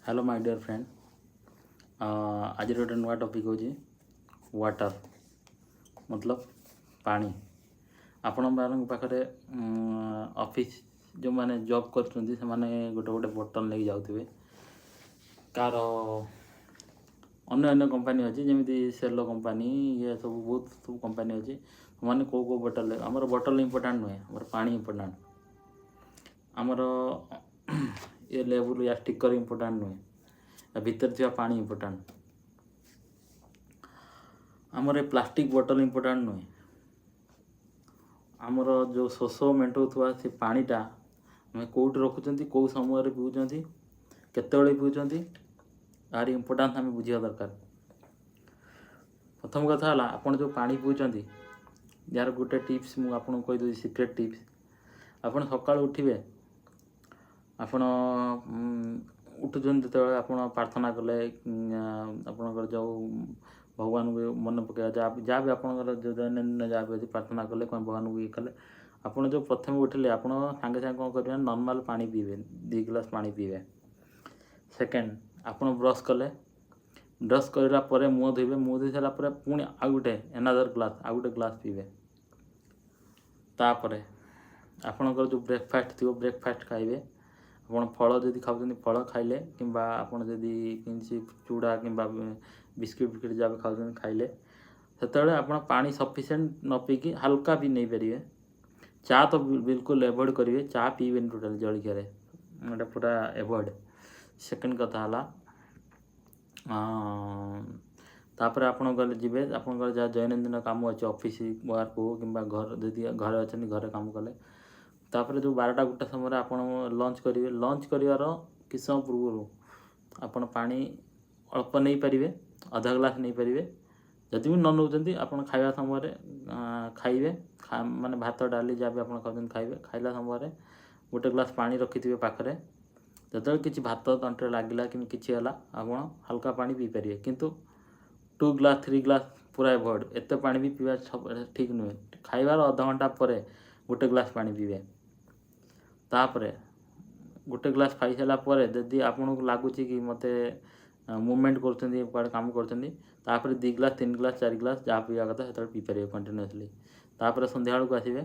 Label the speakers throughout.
Speaker 1: Hello my dear friend आज गोटे नुआ टॉपिक होची वाटर मतलब पानी। आपण मान पाखे ऑफिस जो माने जॉब करछंती से माने गोटे गोटे बोतल नहीं जाउथिबे कार अन्य अन्य कंपनी अच्छी जमी सेलो कंपनी ये सब बहुत सब कंपनी अच्छी माने को बोतल आमर बोतल इम्पोर्टाट नुहे आमर पानी इम्पोर्टाट आमर ये लेबुल या स्टिकर इम्पोर्टाट नुहे भीतर थी पानी इम्पोर्टाट आमर प्लास्टिक बोतल इम्पोर्टाट नुहे आमर जो शोष मेटाउवा से पानीटा आम कौट रखुच्च कौ समय पीऊँ केत पीऊँ यार इम्पोर्टान्स आम बुझा दरकार। प्रथम कथा है आपड़ जो पानी पीऊँ यार गोटे टिप्स मुझे आपको कहीदे सिक्रेट टिप्स आप सका उठे आपण उठुन जो आप प्रार्थना कले आपणकर जो भगवान को मन पकड़ा जहाँ भी आप जो दैनंदिन जहाँ भी प्रार्थना कले कौन भगवान को ये कले आप जो प्रथम उठिले आप सागे सागे कौन करेंगे नॉर्मल पानी पीबे 2 गिलास पानी पीबे। सेकेंड आप ब्रश कले ब्रश करापर मुँह धोबे मुँह धोई सारापर पुणी आउ गोटे एनादर ग्लास आउ गोटे ग्लास पीबे। तापर आपणकर जो ब्रेकफास्ट थी ब्रेकफास्ट खाइबे आप फल जदि खाऊँ फल खाइले कि आपड़ी चूड़ा कि बिस्किट फिस्किट जहाँ खाऊँ खाइले से आप पानी सफिसीयंट न पीकि हल्का भी नहीं पारे। चा तो बिल्कुल एवॉइड करेंगे चा पीबे टोटाल जलखिया गोटे पूरा एवॉइड। सेकेंड कथा है तापर आप जी आप जहाँ दैनंदिन काम अच्छे ऑफिस वर्क हो कि घर जदि घर अच्छा घर काम कले तापर जो 12टा 1टा समय आप लंच करेंगे लंच करार कि समय पूर्व आप पानी अल्प नहीं पारे आधा ग्लास नहीं पारे जदि भी न नौकरी आप खावा समय खाइबे माने भात डाली जहाँ भी आप खाऊँ खाइबे खाइला समय गोटे ग्लास पानी रखि पाखे जो कि भात तंटे लगिला कि किसी है आप हल्का पानी पी पारे किंतु 2 ग्लास 3 ग्लास पूरा एवॉइड एत पानी भी पीवा ठीक नुहे खाइबार आधा घंटा पर गोटे ग्लास पानी पीबे। तापर गोटे ग्लास खाई सारापर जदि आपको लगुच कि मत मूवमेंट कर काम कर 2 ग्लास 3 ग्लास 4 ग्लास जहाँ पीवा कथा से पीपर कंटिन्यूअसली। तापर संध्या बेलू आसवे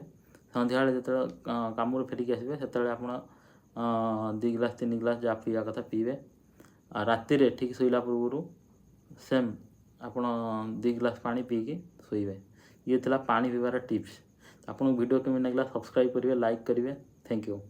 Speaker 1: संध्या जो कम फेरिक आसवे से आप 2 ग्लास 3 ग्लास जहाँ पीवा कथा पीबे। राति ठीक शोला पूर्व सेम आप 2 ग्लास पानी पीकी शोबे। ये थी पानी पीबार टिप्स। आपको वीडियो केमी लगला सब्सक्राइब करेंगे लाइक करेंगे। Thank you.